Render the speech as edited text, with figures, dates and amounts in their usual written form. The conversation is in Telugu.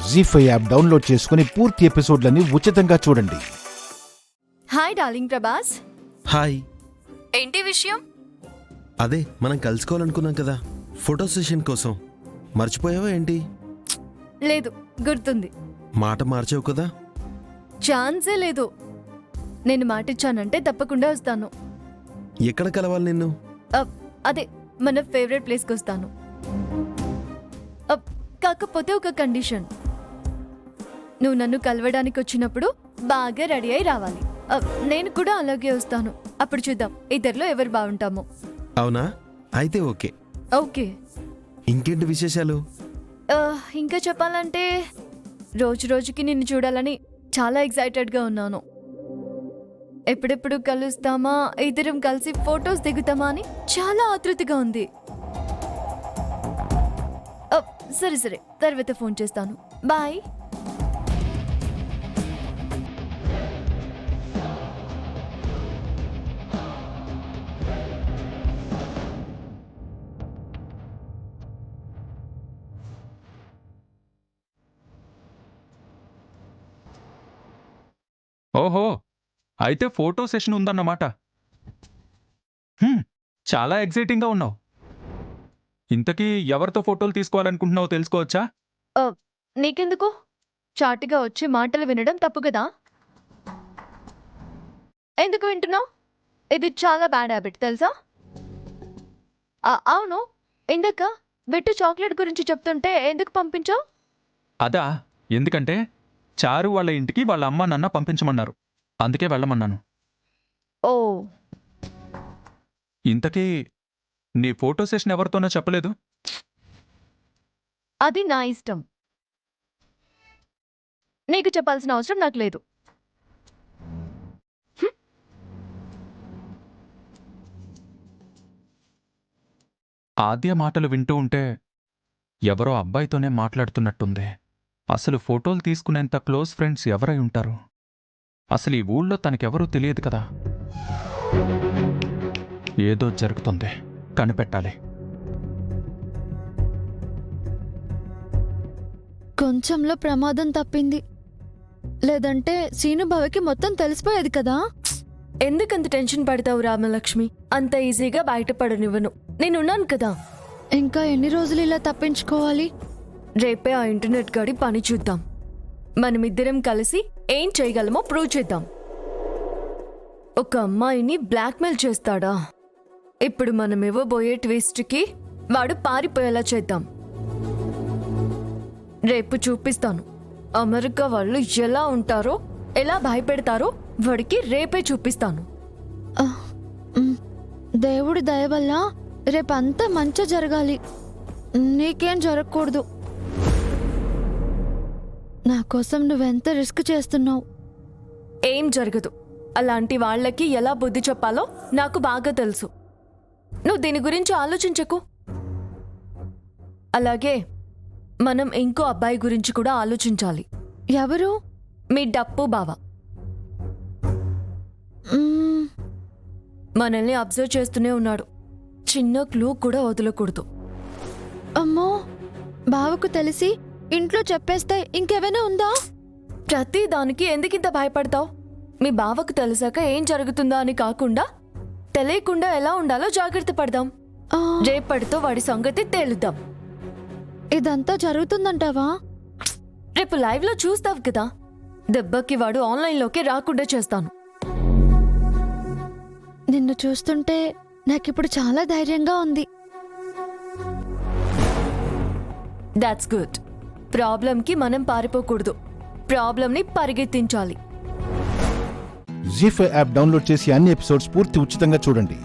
జీ5 యాప్ డౌన్లోడ్ చేసుకుని పూర్తి ఎపిసోడ్లని ఉచితంగా చూడండి. Hi darling Prabhas. హాయ్. ఏంటి విషయం? అదే మనం కలుసుకోవాలనుకున్నాం కదా, ఫోటో సెషన్ కోసం. మర్చిపోయావా ఏంటి? లేదు, గుర్తుంది. మాట మార్చావు కదా. ఛాన్సే లేదు. నేను మాటిచ్చానంటే తప్పకుండా వస్తాను. ఎక్కడ కలవాలి నిన్ను? అదే మన ఫేవరెట్ ప్లేస్కి వస్తాను. కాకపోతే ఒక కండిషన్, నువ్వు నన్ను కలవడానికి వచ్చినప్పుడు బాగా రెడీ అయి రావాలి. నేను కూడా అలాగే వస్తాను. అప్పుడు చూద్దాం ఇద్దరిలో ఎవరు బాగుంటామో. అవునా? అయితే ఓకే. ఓకే. ఇంకేంటి విశేషాలు? ఇంకా చెప్పాలంటే రోజు రోజుకి నిన్ను చూడాలని చాలా ఎక్సైటెడ్గా ఉన్నాను. ఎప్పుడెప్పుడు కలుస్తామా, ఇద్దరం కలిసి ఫొటోస్ దిగుతామా అని చాలా ఆతృతగా ఉంది. సరే సరే, తర్వాత ఫోన్ చేస్తాను. బాయ్. ఓహో, అయితే ఫోటో సెషన్ ఉందన్నమాట. చాలా ఎగ్జైటింగ్గా ఉన్నావు. ఇంతకీ ఎవరితో ఫోటోలు తీసుకోవాలనుకుంటున్నావో తెలుసుకోవచ్చా? నీకెందుకు? చాటుగా వచ్చి మాటలు వినడం తప్పు కదా. ఎందుకు వింటున్నావు? ఇది చాలా బ్యాడ్ హ్యాబిట్ తెలుసా? అవును, ఇందాక బిట్టు చాక్లెట్ గురించి చెప్తుంటే ఎందుకు పంపించావు? అదా, ఎందుకంటే చారు వాళ్ళ ఇంటికి వాళ్ళ అమ్మ నాన్న పంపించమన్నారు, అందుకే వెళ్ళమన్నాను. ఓ, ఇంతకీ నీ ఫోటో సెషన్ ఎవరితోనో చెప్పలేదు? అది నా ఇష్టం. నీకు చెప్పాల్సిన అవసరం నాకు లేదు. ఆద్య మాటలు వింటూ ఉంటే ఎవరో అబ్బాయితోనే మాట్లాడుతున్నట్టుంది. అసలు ఫోటోలు తీసుకునేంత క్లోజ్ ఫ్రెండ్స్ ఎవరై ఉంటారు? అసలు ఈ ఊళ్ళో తనకెవరూ తెలియదు కదా. ఏదో జరుగుతుంది, కనిపెట్టాలి. కొంచెంలో ప్రమాదం తప్పింది, లేదంటే సీనుబావకి మొత్తం తెలిసిపోయేది కదా. ఎందుకంత టెన్షన్ పడతావు రామలక్ష్మి? అంత ఈజీగా బయటపడనివ్వను, నేనున్నాను కదా. ఇంకా ఎన్ని రోజులు ఇలా తప్పించుకోవాలి? రేపే ఆ ఇంటర్నెట్ గాడి పని చూద్దాం. మనమిద్దరం కలిసి ఏం చేయగలమో ప్రూవ్ చేద్దాం. ఒక అమ్మాయిని బ్లాక్మెయిల్ చేస్తాడా? ఇప్పుడు మనం ఇవ్వబోయే ట్విస్ట్కి వాడు పారిపోయేలా చేద్దాం. రేపు చూపిస్తాను అమెరికా వాళ్ళు ఎలా ఉంటారో, ఎలా భయపెడతారో వాడికి రేపే చూపిస్తాను. దేవుడి దయ వల్ల రేపంతా మంచి జరగాలి, నీకేం జరగకూడదు. నా కోసం నువ్వెంత రిస్క్ చేస్తున్నావు. ఏం జరగదు. అలాంటి వాళ్ళకి ఎలా బుద్ధి చెప్పాలో నాకు బాగా తెలుసు. నువ్వు దీని గురించి ఆలోచించకు. అలాగే మనం ఇంకో అబ్బాయి గురించి కూడా ఆలోచించాలి. ఎవరు? మీ డప్పు బావ. మనల్ని అబ్జర్వ్ చేస్తూనే ఉన్నాడు. చిన్న క్లూ కూడా వదలకూడదు. అమ్మో, బావకు తెలిసి ఇంట్లో చెప్పేస్తే ఇంకేమైనా ఉందా? ప్రతి దానికి ఎందుకింత భయపడతావు? మీ బావకు తెలిసాక ఏం జరుగుతుందా అని కాకుండా తెలియకుండా ఎలా ఉండాలో జాగ్రత్త పడదాం. రేపటితో వాడి సంగతి తేలుద్దాం. ఇదంతా జరుగుతుందంటావా? రేపు లైవ్ లో చూస్తావు కదా. దెబ్బకి వాడు ఆన్లైన్లోకి రాకుండా చేస్తాను. నిన్ను చూస్తుంటే నాకిప్పుడు చాలా ధైర్యంగా ఉంది. That's good. ప్రాబ్లంకి మనం పారిపోకూడదు, ప్రాబ్లంని పరిగెత్తించాలి. జీ5 యాప్ డౌన్లోడ్ చేసి అన్ని ఎపిసోడ్స్ పూర్తి ఉచితంగా చూడండి.